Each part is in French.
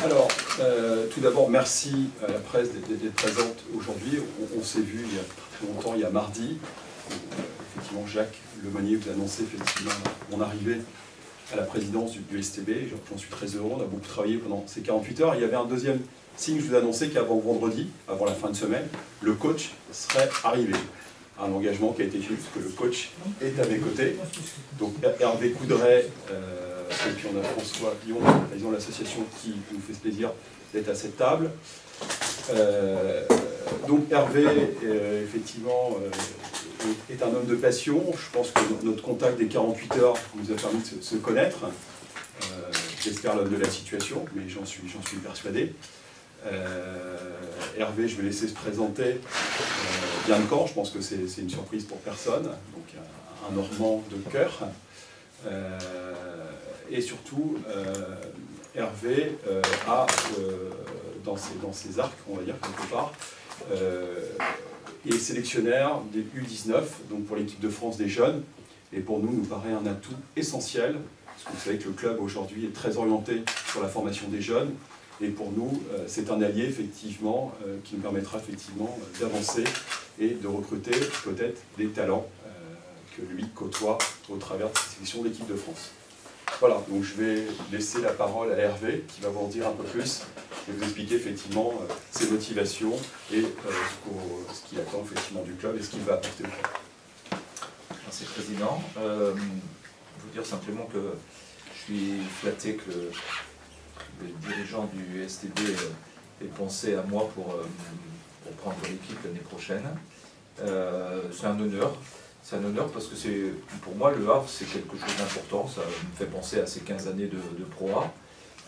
Alors, tout d'abord, merci à la presse d'être présente aujourd'hui. On s'est vu il y a très longtemps, il y a mardi. Effectivement, Jacques Lemonnier vous a annoncé effectivement mon arrivée à la présidence du STB. J'en suis très heureux, on a beaucoup travaillé pendant ces 48 heures. Il y avait un deuxième signe, je vous ai annoncé qu'avant vendredi, avant la fin de semaine, le coach serait arrivé. Un engagement qui a été fait, puisque le coach est à mes côtés. Donc Hervé Coudray, et puis on a François Lyon, président de l'association, qui nous fait ce plaisir d'être à cette table. Donc Hervé, effectivement, est un homme de passion. Je pense que notre contact des 48 heures nous a permis de se connaître. J'espère l'homme de la situation, mais j'en suis persuadé. Hervé, je vais laisser se présenter bien de camp. Je pense que c'est une surprise pour personne. Donc un Normand de cœur. Et surtout, Hervé a, dans ses arcs, on va dire quelque part, est sélectionnaire des U19, donc pour l'équipe de France des jeunes. Et pour nous paraît un atout essentiel, parce que vous savez que le club aujourd'hui est très orienté sur la formation des jeunes. Et pour nous, c'est un allié, effectivement, qui nous permettra effectivement d'avancer et de recruter peut-être des talents que lui côtoie au travers de cette sélection d'équipe de France. Voilà, donc je vais laisser la parole à Hervé, qui va vous en dire un peu plus, et vous expliquer effectivement ses motivations et ce qu'il attend effectivement du club et ce qu'il va apporter au club. Merci Président. Vous dire simplement que je suis flatté que le dirigeant du STB ait pensé à moi pour prendre l'équipe l'année prochaine. C'est un honneur. C'est un honneur parce que pour moi, le Havre, c'est quelque chose d'important. Ça me fait penser à ces 15 années de Pro A.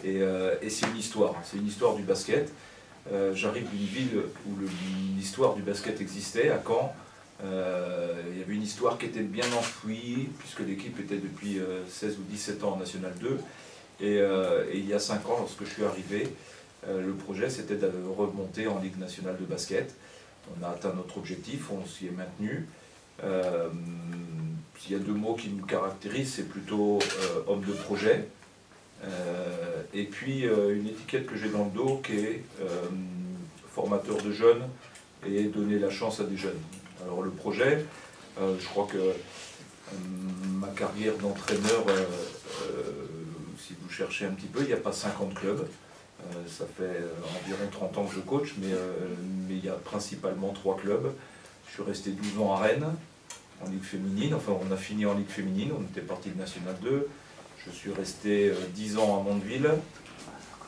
Et c'est une histoire. C'est une histoire du basket. J'arrive d'une ville où l'histoire du basket existait, à Caen. Il y avait une histoire qui était bien enfouie, puisque l'équipe était depuis 16 ou 17 ans en National 2. Et il y a 5 ans, lorsque je suis arrivé, le projet, c'était de remonter en Ligue nationale de basket. On a atteint notre objectif, on s'y est maintenu. S'il y a 2 mots qui nous caractérisent, c'est plutôt homme de projet, et puis une étiquette que j'ai dans le dos qui est formateur de jeunes et donner la chance à des jeunes. Alors le projet, je crois que ma carrière d'entraîneur, si vous cherchez un petit peu, il n'y a pas 50 clubs. Ça fait environ 30 ans que je coach, mais il y a principalement 3 clubs. Je suis resté 12 ans à Rennes, en Ligue féminine. Enfin, on a fini en Ligue féminine, on était parti de National 2. Je suis resté 10 ans à Mondeville,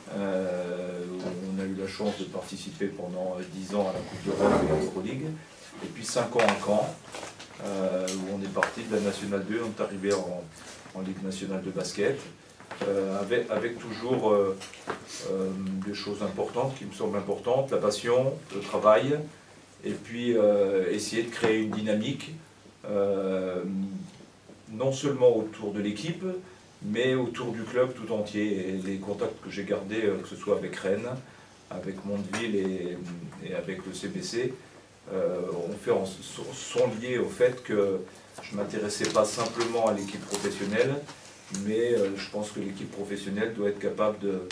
où on a eu la chance de participer pendant 10 ans à la Coupe d'Europe et à l'Euroligue. Et puis 5 ans à Caen, où on est parti de la National 2, on est arrivé en Ligue nationale de basket, avec toujours des choses importantes qui me semblent importantes, la passion, le travail, et puis essayer de créer une dynamique, non seulement autour de l'équipe, mais autour du club tout entier. Et les contacts que j'ai gardés, que ce soit avec Rennes, avec Mondeville et avec le CBC, sont liés au fait que je ne m'intéressais pas simplement à l'équipe professionnelle, mais je pense que l'équipe professionnelle doit être capable de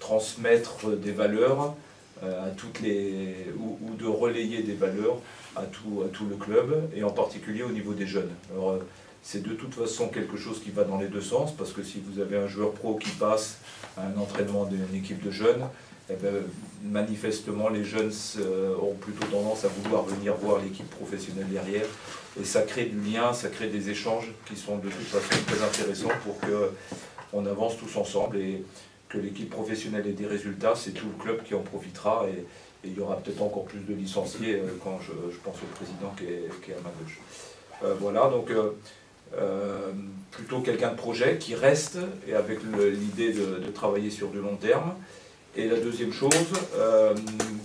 transmettre des valeurs à toutes ou de relayer des valeurs à tout le club, et en particulier au niveau des jeunes. Alors, c'est de toute façon quelque chose qui va dans les 2 sens, parce que si vous avez un joueur pro qui passe à un entraînement d'une équipe de jeunes, eh bien, manifestement les jeunes ont plutôt tendance à vouloir venir voir l'équipe professionnelle derrière, et ça crée du lien, ça crée des échanges qui sont de toute façon très intéressants pour qu'on avance tous ensemble, et que l'équipe professionnelle ait des résultats, c'est tout le club qui en profitera, et il y aura peut-être encore plus de licenciés quand je pense au président qui est à ma gauche. Voilà, donc plutôt quelqu'un de projet qui reste, et avec l'idée de travailler sur du long terme. Et la deuxième chose,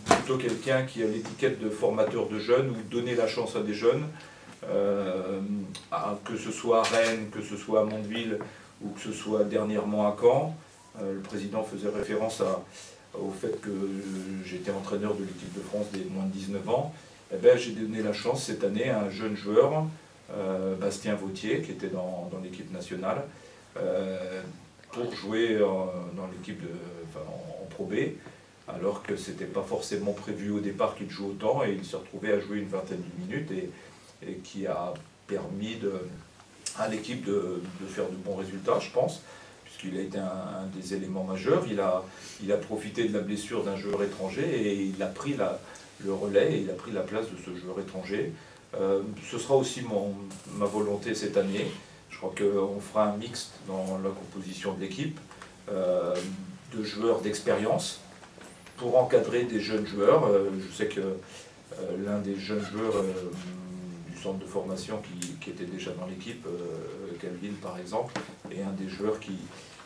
plutôt quelqu'un qui a l'étiquette de formateur de jeunes, ou donner la chance à des jeunes, que ce soit à Rennes, que ce soit à Mondeville, ou que ce soit dernièrement à Caen. Le président faisait référence au fait que j'étais entraîneur de l'équipe de France des moins de 19 ans. eh ben, j'ai donné la chance cette année à un jeune joueur, Bastien Vautier, qui était dans l'équipe nationale, pour jouer dans l'équipe en Pro B, alors que ce n'était pas forcément prévu au départ qu'il joue autant, et il s'est retrouvé à jouer une vingtaine de minutes, et qui a permis à l'équipe de faire de bons résultats, je pense, puisqu'il a été un des éléments majeurs. Il a profité de la blessure d'un joueur étranger, et il a pris le relais, et il a pris la place de ce joueur étranger. Ce sera aussi ma volonté cette année. Je crois qu'on fera un mixte dans la composition de l'équipe, de joueurs d'expérience, pour encadrer des jeunes joueurs. Je sais que l'un des jeunes joueurs du centre de formation qui était déjà dans l'équipe, Calvin par exemple, et un des joueurs qui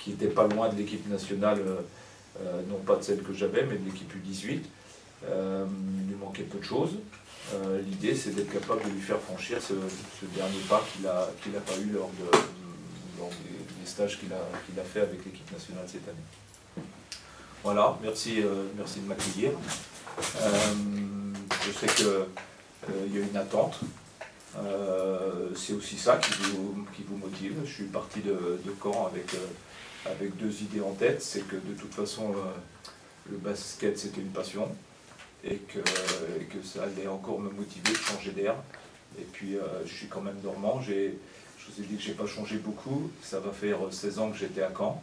n'était pas loin de l'équipe nationale, non pas de celle que j'avais, mais de l'équipe U18. Il lui manquait peu de choses. L'idée, c'est d'être capable de lui faire franchir ce dernier pas qu'il n'a pas eu lors des stages qu'il a fait avec l'équipe nationale cette année. Voilà, merci de m'accueillir. Je sais qu'il y a une attente. C'est aussi ça qui vous motive. Je suis parti de Caen avec deux idées en tête. C'est que de toute façon, le basket, c'était une passion. Et que ça allait encore me motiver de changer d'air. Et puis je suis quand même normand, je vous ai dit que je n'ai pas changé beaucoup, ça va faire 16 ans que j'étais à Caen.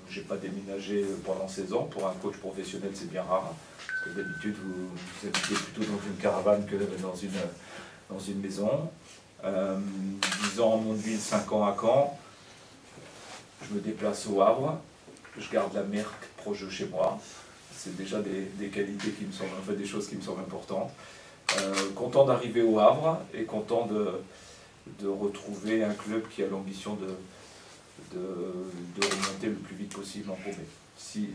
Je n'ai pas déménagé pendant 16 ans, pour un coach professionnel c'est bien rare, parce que d'habitude vous habitez plutôt dans une caravane que dans une maison. 10 ans en Mondeville, 5 ans à Caen, je me déplace au Havre, je garde la mer proche de chez moi. C'est déjà des qualités qui me semblent, en fait, des choses qui me semblent importantes. Content d'arriver au Havre et content de retrouver un club qui a l'ambition de remonter le plus vite possible en Pro B, si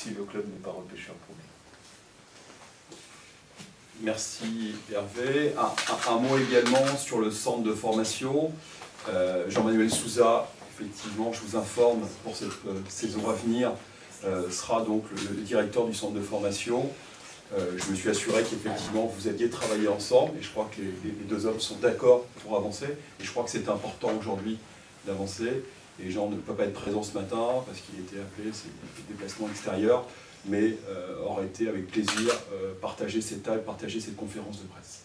le club n'est pas repêché en Pro B. Merci Hervé. Un mot également sur le centre de formation. Jean-Manuel Souza, effectivement, je vous informe, pour cette saison à venir, sera donc le directeur du centre de formation. Je me suis assuré qu'effectivement vous aviez travaillé ensemble, et je crois que les deux hommes sont d'accord pour avancer, et je crois que c'est important aujourd'hui d'avancer. Et Jean ne peut pas être présent ce matin parce qu'il était appelé, c'est des déplacements extérieurs, mais aurait été avec plaisir partager cette table, partager cette conférence de presse.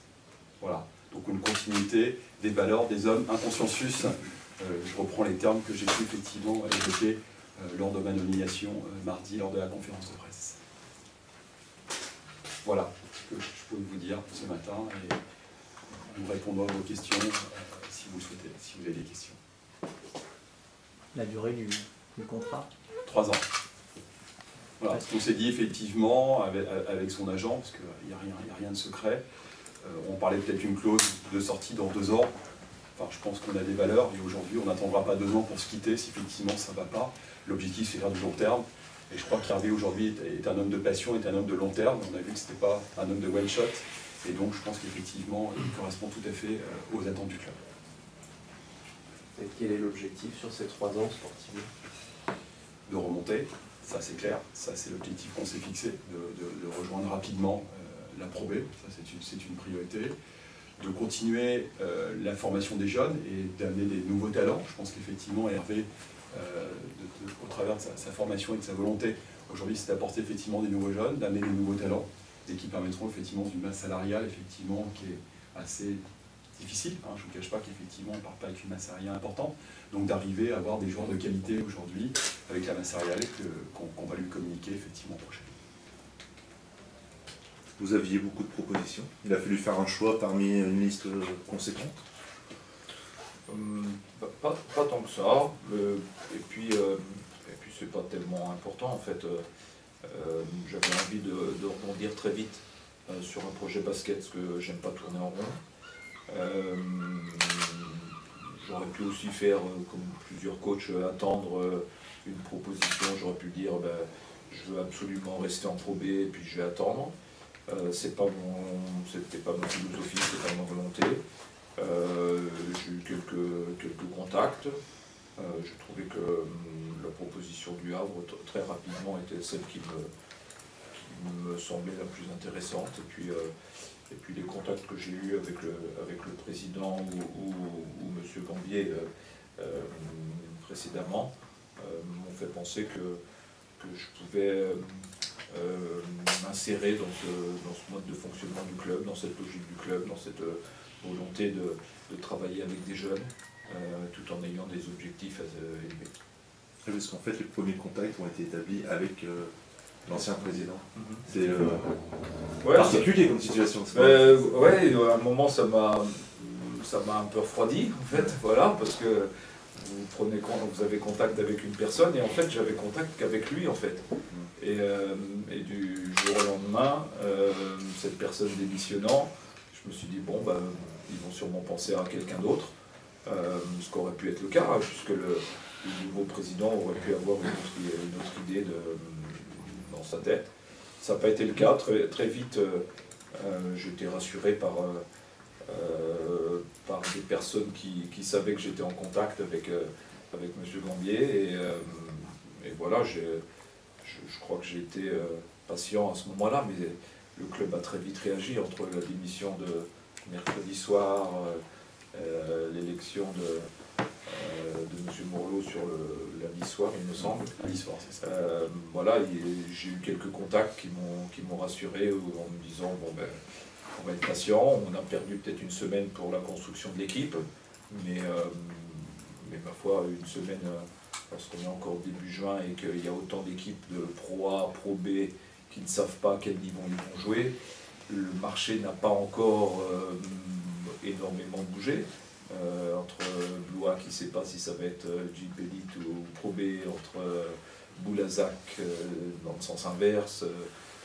Voilà, donc une continuité des valeurs des hommes, un consensus, je reprends les termes que j'ai pu effectivement évoquer lors de ma nomination mardi lors de la conférence de presse. Voilà ce que je peux vous dire ce matin, et nous répondrons à vos questions si vous le souhaitez, si vous avez des questions. La durée du contrat? 3 ans. Voilà, ce qu'on s'est dit effectivement avec son agent, parce qu'il n'y a rien de secret, on parlait peut-être d'une clause de sortie dans 2 ans. Enfin, je pense qu'on a des valeurs, et aujourd'hui on n'attendra pas 2 ans pour se quitter si effectivement ça ne va pas. L'objectif c'est faire du long terme, et je crois qu'Hervé aujourd'hui est un homme de passion, est un homme de long terme. On a vu que ce n'était pas un homme de one shot, et donc je pense qu'effectivement il correspond tout à fait aux attentes du club. Et quel est l'objectif sur ces 3 ans sportifs? De remonter, ça c'est clair, ça c'est l'objectif qu'on s'est fixé, de rejoindre rapidement la Pro B, ça c'est une priorité. De continuer la formation des jeunes et d'amener des nouveaux talents. Je pense qu'effectivement Hervé, au travers de sa formation et de sa volonté, aujourd'hui c'est d'apporter effectivement des nouveaux jeunes, d'amener des nouveaux talents, et qui permettront effectivement une masse salariale effectivement qui est assez difficile. Hein. Je ne vous cache pas qu'effectivement on ne part pas avec une masse salariale importante, donc d'arriver à avoir des joueurs de qualité aujourd'hui avec la masse salariale qu'on va lui communiquer effectivement prochainement. Vous aviez beaucoup de propositions. Il a fallu faire un choix parmi une liste conséquente. Pas tant que ça. Et puis c'est pas tellement important en fait. J'avais envie de rebondir très vite sur un projet basket, parce que j'aime pas tourner en rond. J'aurais pu aussi faire, comme plusieurs coachs, attendre une proposition. J'aurais pu dire je veux absolument rester en Pro B et puis je vais attendre. C'était pas ma philosophie, c'était pas ma volonté. J'ai eu quelques contacts. Je trouvais que la proposition du Havre très rapidement était celle qui me semblait la plus intéressante. Et puis Et puis les contacts que j'ai eus avec le président ou M. Gambier précédemment m'ont fait penser que je pouvais m'insérer dans ce mode de fonctionnement du club, dans cette logique du club, dans cette volonté de travailler avec des jeunes, tout en ayant des objectifs élevés. Parce qu'en fait, les premiers contacts ont été établis avec l'ancien président. C'est ouais, particulier comme situation. Ouais, à un moment ça m'a un peu refroidi en fait, voilà, parce que vous avez contact avec une personne et en fait j'avais contact qu'avec lui en fait. Et du jour au lendemain, cette personne démissionnant, je me suis dit bon ben ils vont sûrement penser à quelqu'un d'autre, ce qu'aurait pu être le cas, hein, puisque le nouveau président aurait pu avoir une autre idée dans sa tête. Ça n'a pas été le cas, très vite j'étais rassuré par des personnes qui savaient que j'étais en contact avec M. Gambier et voilà, je crois que j'ai été patient à ce moment-là, mais le club a très vite réagi entre la démission de mercredi soir, l'élection de M. Morlot sur le lundi soir, il me semble. Lundi soir, c'est ça. Voilà, j'ai eu quelques contacts qui m'ont rassuré en me disant bon ben on va être patient, on a perdu peut-être une semaine pour la construction de l'équipe, mais ma foi, une semaine, lorsqu'on est encore début juin et qu'il y a autant d'équipes de Pro A, Pro B qui ne savent pas à quel niveau ils vont jouer, le marché n'a pas encore énormément bougé. Entre Blois qui ne sait pas si ça va être Jeep Elite ou Pro B, entre Boulazac dans le sens inverse,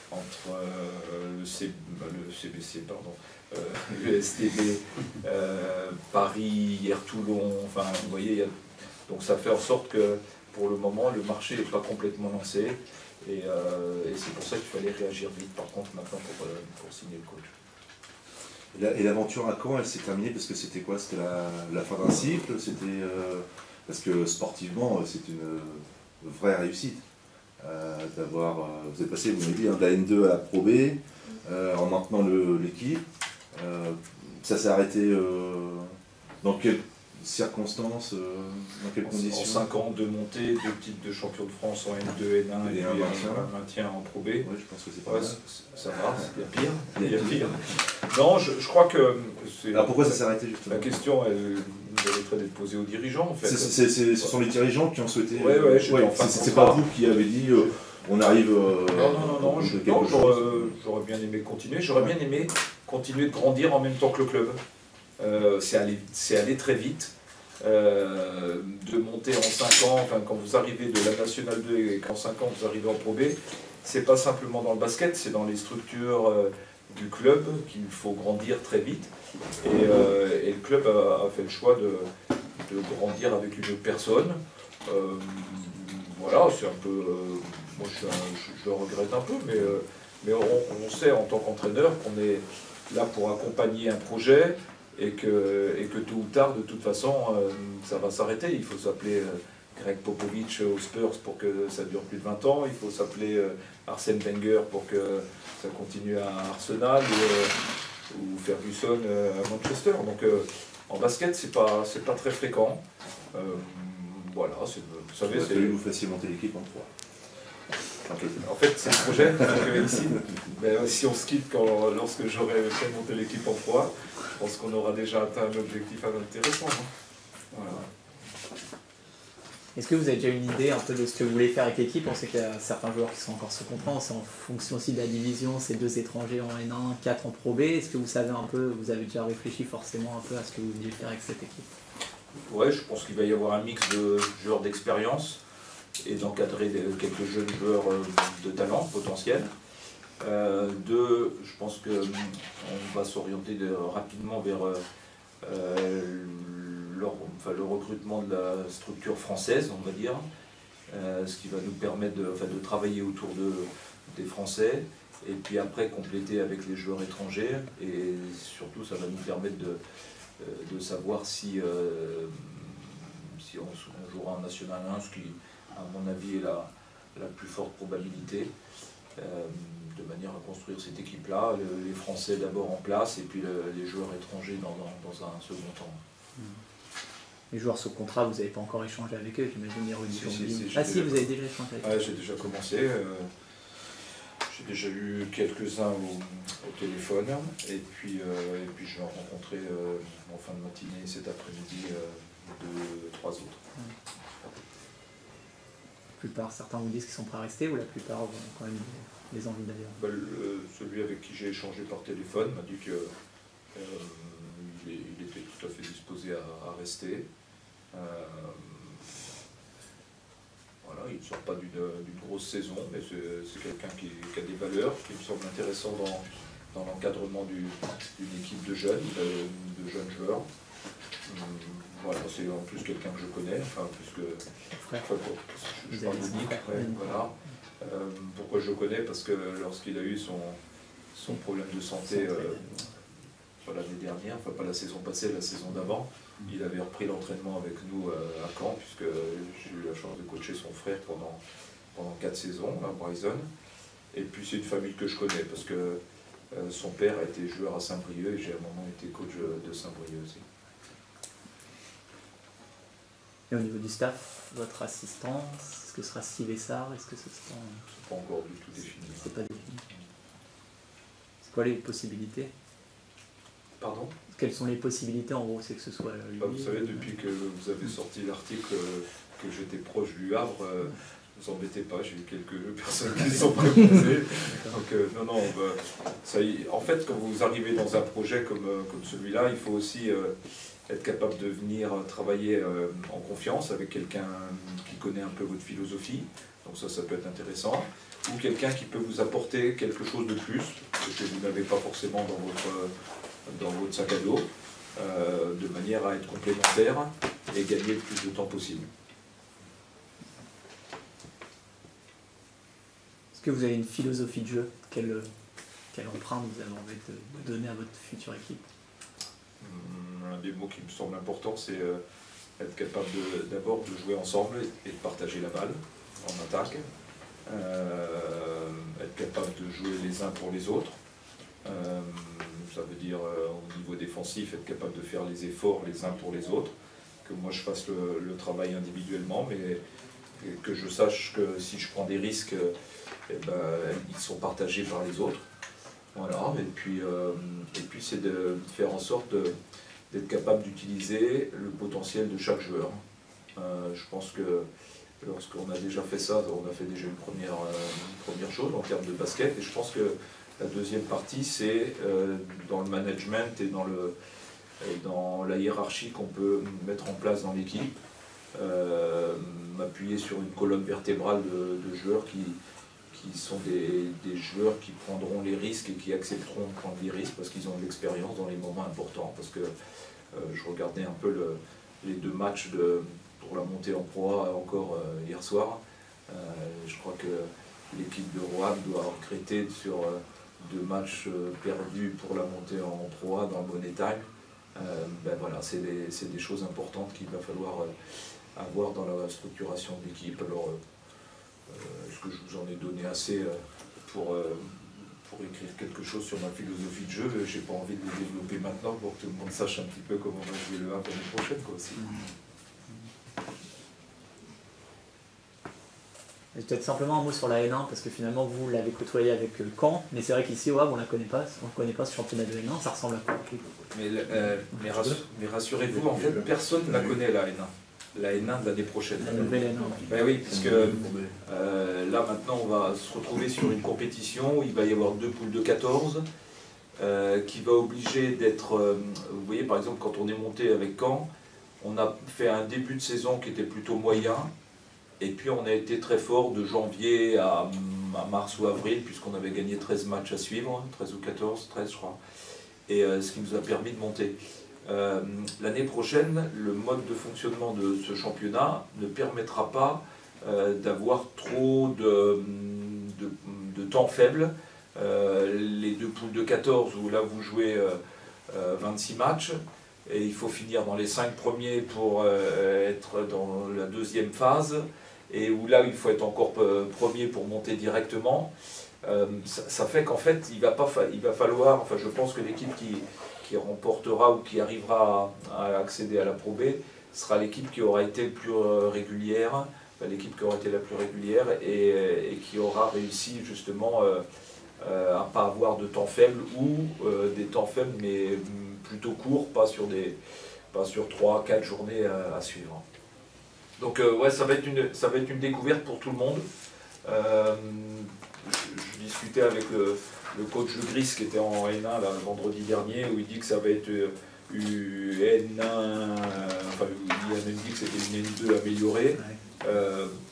entre le CBC, pardon, le STB, Paris, hier Toulon, enfin vous voyez, donc ça fait en sorte que pour le moment le marché n'est pas complètement lancé et c'est pour ça qu'il fallait réagir vite par contre maintenant pour signer le coach. Et l'aventure à Caen, elle s'est terminée parce que c'était quoi? C'était la fin d'un cycle? C'était parce que sportivement, c'est une vraie réussite. Vous êtes passé, vous m'avez dit, de la N2 à la Pro B, en maintenant l'équipe. Ça s'est arrêté dans quelles circonstances, dans quelles conditions? En 5 ans de montée, 2 titres de champion de France en N2, N1 et puis un maintien en Pro B. Oui, je pense que c'est pas mal. Ça va, il y a pire. Non, je crois que... Alors pourquoi ça s'est arrêté justement? La question, elle mériterait d'être posée aux dirigeants en fait. Ce sont les dirigeants qui ont souhaité... Ouais, c'est pas vous qui avez dit on arrive... Non, j'aurais bien aimé continuer. J'aurais bien aimé continuer de grandir en même temps que le club. C'est allé très vite. De monter en 5 ans, enfin quand vous arrivez de la Nationale 2 et qu'en 5 ans vous arrivez en Pro B, c'est pas simplement dans le basket, c'est dans les structures du club qu'il faut grandir très vite. Et le club a fait le choix de grandir avec une autre personne. Voilà, c'est un peu... moi je le regrette un peu, mais on sait en tant qu'entraîneur qu'on est là pour accompagner un projet et que tôt ou tard, de toute façon, ça va s'arrêter. Il faut s'appeler Greg Popovich aux Spurs pour que ça dure plus de 20 ans. Il faut s'appeler Arsène Wenger pour que ça continue à Arsenal ou Ferguson à Manchester. Donc en basket, c'est pas très fréquent. Voilà, vous savez, c'est... Vous fassiez monter l'équipe en 3. En fait, c'est le projet. Donc, ici, mais si on se quitte lorsque j'aurai fait monter l'équipe en proie, je pense qu'on aura déjà atteint un objectif intéressant. Hein. Voilà. Est-ce que vous avez déjà une idée un peu de ce que vous voulez faire avec l'équipe? On sait qu'il y a certains joueurs qui sont encore sous contrat, c'est en fonction aussi de la division, c'est 2 étrangers en N1, 4 en Pro B. Est-ce que vous savez un peu, vous avez déjà réfléchi forcément un peu à ce que vous vouliez faire avec cette équipe? Ouais, je pense qu'il va y avoir un mix de joueurs d'expérience et d'encadrer quelques jeunes joueurs de talent potentiel. Je pense qu'on va s'orienter rapidement vers le recrutement de la structure française, on va dire, ce qui va nous permettre de travailler autour des Français et puis après compléter avec les joueurs étrangers et surtout ça va nous permettre de savoir si on jouera en National 1, ce qui à mon avis est la plus forte probabilité. de manière à construire cette équipe-là, les Français d'abord en place et puis les joueurs étrangers dans un second temps. Les joueurs sous contrat, vous n'avez pas encore échangé avec eux, j'imagine, les Rudy Combine. Ah si, vous avez déjà échangé avec eux. Ouais, j'ai déjà commencé. J'ai déjà eu quelques-uns au téléphone et puis je vais en rencontrer en fin de matinée cet après-midi 2-3 autres. La plupart, certains vous disent qu'ils sont prêts à rester ou la plupart ont quand même des envies d'ailleurs? Celui avec qui j'ai échangé par téléphone m'a dit que il était tout à fait disposé à rester. Voilà, il ne sort pas d'une grosse saison, mais c'est quelqu'un qui a des valeurs, qui me semble intéressant dans l'encadrement d'une équipe de jeunes joueurs. Voilà, c'est en plus quelqu'un que je connais, enfin plus que je parle de Nick, voilà. Pourquoi je le connais? Parce que lorsqu'il a eu son problème de santé l'année dernière, enfin pas la saison passée, la saison d'avant, il avait repris l'entraînement avec nous à Caen, puisque j'ai eu la chance de coacher son frère pendant 4 saisons à Bryson. Et puis c'est une famille que je connais, parce que son père a été joueur à Saint-Brieuc et j'ai à un moment été coach de Saint-Brieuc aussi. Et au niveau du staff, votre assistant, est-ce que ce sera Steve Essard? Est-ce que ce sera... C'est pas encore du tout défini. C'est pas défini. C'est quoi les possibilités? Pardon? Quelles sont les possibilités en gros? C'est que ce soit lui, vous savez, depuis que vous avez sorti l'article que j'étais proche du Havre, ne vous embêtez pas, j'ai eu quelques personnes qui sont proposées. Donc non, ça y est. En fait, quand vous arrivez dans un projet comme celui-là, il faut aussi être capable de venir travailler en confiance avec quelqu'un qui connaît un peu votre philosophie. Donc ça peut être intéressant. Ou quelqu'un qui peut vous apporter quelque chose de plus, que vous n'avez pas forcément dans votre sac à dos, de manière à être complémentaire et gagner le plus de temps possible. Est-ce que vous avez une philosophie de jeu? Quelle empreinte vous avez envie de donner à votre future équipe? Un des mots qui me semble important, c'est être capable d'abord de jouer ensemble et de partager la balle en attaque. Être capable de jouer les uns pour les autres. Ça veut dire au niveau défensif, être capable de faire les efforts les uns pour les autres. Que moi je fasse le travail individuellement, mais que je sache que si je prends des risques, ils sont partagés par les autres. Voilà, et puis c'est de faire en sorte d'être capable d'utiliser le potentiel de chaque joueur. Je pense que lorsqu'on a déjà fait ça, on a fait déjà une première chose en termes de basket, et je pense que la deuxième partie, c'est dans le management et dans la hiérarchie qu'on peut mettre en place dans l'équipe, m'appuyer sur une colonne vertébrale de joueurs qui sont des joueurs qui prendront les risques et qui accepteront de prendre des risques parce qu'ils ont de l'expérience dans les moments importants. Parce que je regardais un peu les 2 matchs pour la montée en Pro A encore hier soir. Je crois que l'équipe de Roanne doit regretter sur 2 matchs perdus pour la montée en Pro A dans le Money Time. Voilà, c'est des choses importantes qu'il va falloir avoir dans la structuration de l'équipe. Alors, est-ce que je vous en ai donné assez pour écrire quelque chose sur ma philosophie de jeu? Je n'ai pas envie de le développer maintenant pour que tout le monde sache un petit peu comment on va jouer le Havre l'année prochaine aussi. Peut-être simplement un mot sur la N1, parce que finalement vous l'avez côtoyé avec Caen, mais c'est vrai qu'ici au Havre on ne connaît pas ce championnat de N1, ça ressemble à quoi? Mais rassurez-vous, en fait personne ne la connaît la N1. La N1 de l'année prochaine. La nouvelle N1. Ben oui, puisque là maintenant on va se retrouver sur une compétition où il va y avoir 2 poules de 14 qui va obliger d'être... vous voyez par exemple quand on est monté avec Caen, on a fait un début de saison qui était plutôt moyen, et puis on a été très fort de janvier à mars ou avril, puisqu'on avait gagné 13 matchs à suivre, 13 ou 14, 13 je crois, et ce qui nous a permis de monter. L'année prochaine, le mode de fonctionnement de ce championnat ne permettra pas d'avoir trop de temps faible. Les 2 poules de 14 où là vous jouez 26 matchs et il faut finir dans les 5 premiers pour être dans la 2e phase, et où là il faut être encore premier pour monter directement. ça fait qu'en fait, il va falloir, enfin je pense que l'équipe qui remportera ou qui arrivera à accéder à la Pro B sera l'équipe qui aura été le plus régulière, l'équipe qui aura été la plus régulière et qui aura réussi justement à pas avoir de temps faibles ou des temps faibles mais plutôt courts, pas sur 3-4 journées à suivre. Donc ouais, ça va être une découverte pour tout le monde. Je discutais avec le coach Le Gris qui était en N1 là, le vendredi dernier, où il dit que ça va être une N1, enfin il a même dit que c'était une N2 améliorée.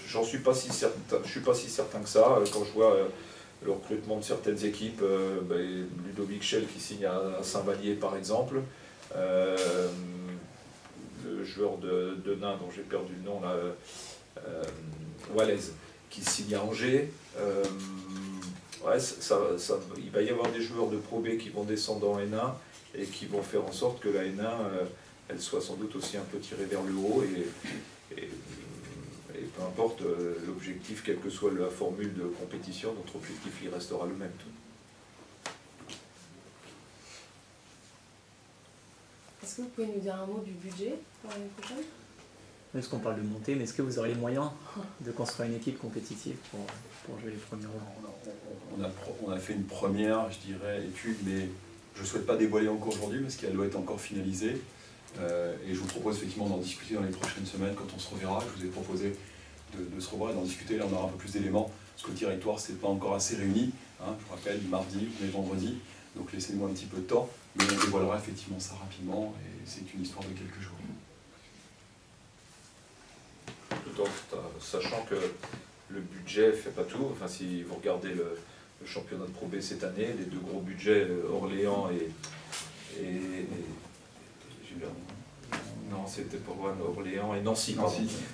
J'en suis pas si certain, je suis pas si certain que ça. Quand je vois le recrutement de certaines équipes, Ludovic Schell qui signe à Saint-Vallier par exemple, le joueur de Nain dont j'ai perdu le nom là, Wallace, qui signe à Angers. Ouais, il va y avoir des joueurs de Pro B qui vont descendre en N1 et qui vont faire en sorte que la N1 elle soit sans doute aussi un peu tirée vers le haut et peu importe l'objectif, quelle que soit la formule de compétition, notre objectif il restera le même. Est-ce que vous pouvez nous dire un mot du budget pour l'année prochaine? Est-ce qu'on parle de montée, mais est-ce que vous aurez les moyens de construire une équipe compétitive pour jouer les premiers rôles? On a fait une première, je dirais, étude, mais je ne souhaite pas dévoiler encore aujourd'hui parce qu'elle doit être encore finalisée. Et je vous propose effectivement d'en discuter dans les prochaines semaines quand on se reverra. Je vous ai proposé de se revoir et d'en discuter. Là, on aura un peu plus d'éléments parce que le directoire ne s'est pas encore assez réuni. Hein, je vous rappelle, mardi, on est vendredi. Donc laissez-moi un petit peu de temps. Mais on dévoilera effectivement ça rapidement et c'est une histoire de quelques jours. Tout en sachant que le budget ne fait pas tout. Enfin, si vous regardez le championnat de Pro B cette année, les deux gros budgets, Orléans et non, c'était pour Orléans et Nancy.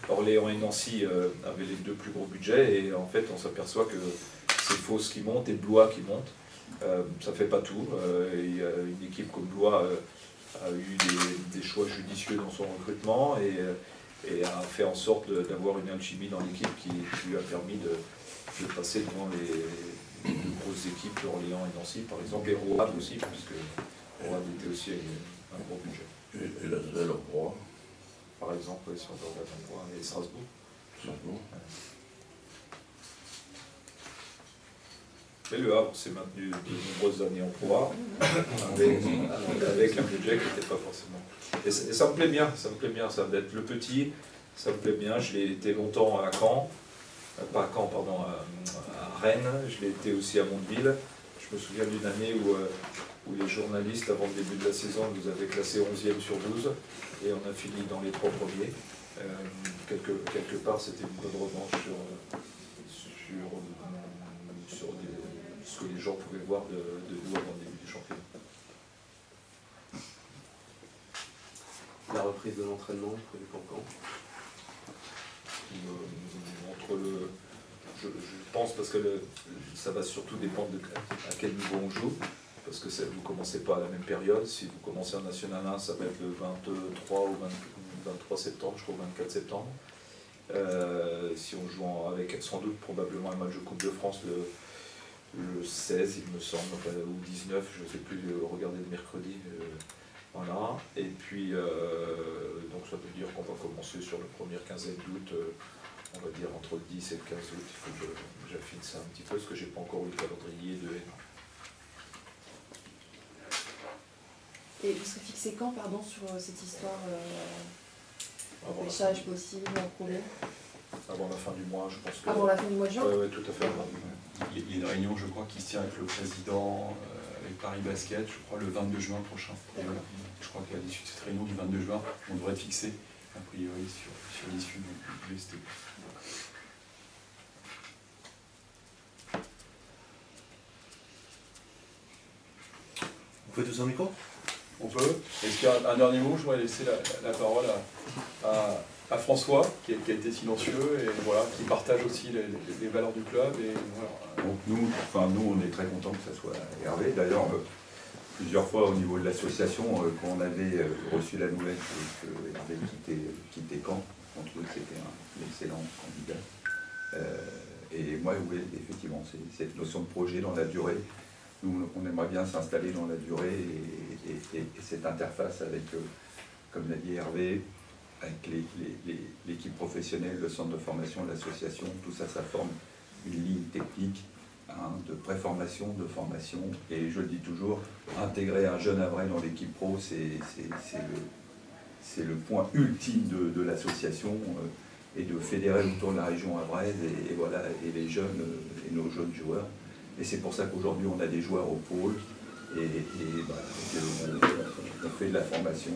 Orléans et Nancy avaient les deux plus gros budgets et en fait on s'aperçoit que c'est Fos qui monte et Blois qui monte. Ça ne fait pas tout. Une équipe comme Blois a eu des choix judicieux dans son recrutement et a fait en sorte d'avoir une alchimie dans l'équipe qui lui a permis de passer devant les deux grosses équipes d'Orléans et Nancy, par exemple, et Rouen aussi, puisque Rouen était aussi un gros budget. Et la Zelle au Rouen, par exemple, si on regarde Rouen et Strasbourg. Mais le Havre s'est maintenu de nombreuses années en Pro A, avec un budget qui n'était pas forcément. Et ça me plaît bien, ça d'être le petit, ça me plaît bien. Je l'ai été longtemps à Caen, pas à Caen, pardon, à Rennes, je l'ai été aussi à Mondeville. Je me souviens d'une année où les journalistes, avant le début de la saison, nous avaient classé 11e sur 12, et on a fini dans les 3 premiers. Quelque part, c'était une bonne revanche sur ce que les gens pouvaient voir de nous avant le début du championnat. La reprise de l'entraînement, prévu pour quand? Je pense parce que ça va surtout dépendre à quel niveau on joue, parce que vous ne commencez pas à la même période. Si vous commencez en National 1, ça va être le 23 ou 23 septembre, je crois, 24 septembre. Si on joue avec sans doute probablement un match de Coupe de France le 16, il me semble, ou 19, je ne sais plus, regardez le mercredi. Voilà, et puis donc ça veut dire qu'on va commencer sur la première quinzaine d'août, on va dire entre le 10 et le 15 août. Il faut que j'affine ça un petit peu, parce que j'ai pas encore eu le calendrier de N1. Et vous serez fixé quand, pardon, sur cette histoire d'empêchage possible en Pro B? Avant la fin du mois, je pense que... Avant la fin du mois de juin? Oui, tout à fait. Il y a une réunion, je crois, qui se tient avec le président, avec Paris Basket, je crois, le 22 juin prochain. Je crois qu'à l'issue de cette réunion du 22 juin, on devrait être fixé, a priori, sur l'issue du ST. On fait tous un micro? On peut. Est-ce qu'il y a un dernier mot? Je voudrais laisser la parole à François, qui a été silencieux et voilà, qui partage aussi les valeurs du club. Et voilà. Donc nous, on est très contents que ça soit Hervé. D'ailleurs, plusieurs fois au niveau de l'association, quand on avait reçu la nouvelle que Hervé quittait Caen, on trouvait que c'était un excellent candidat. Et moi, oui, effectivement, c'est cette notion de projet dans la durée. Nous, on aimerait bien s'installer dans la durée et cette interface avec, comme l'a dit Hervé, avec l'équipe professionnelle, le centre de formation, l'association, tout ça, ça forme une ligne technique de préformation, de formation. Et je le dis toujours, intégrer un jeune Havrais dans l'équipe pro, c'est le point ultime de l'association et de fédérer autour de la région havraise et voilà, et les jeunes et nos jeunes joueurs. Et c'est pour ça qu'aujourd'hui on a des joueurs au pôle et on fait de la formation,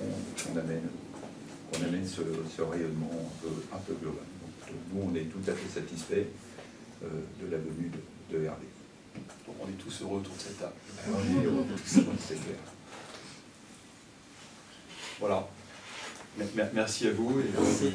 on amène ce rayonnement un peu global. Donc, nous on est tout à fait satisfaits de la venue de Hervé. Donc on est tous heureux autour de cette table. On est heureux, c'est clair. Voilà. Merci à vous. Et Merci.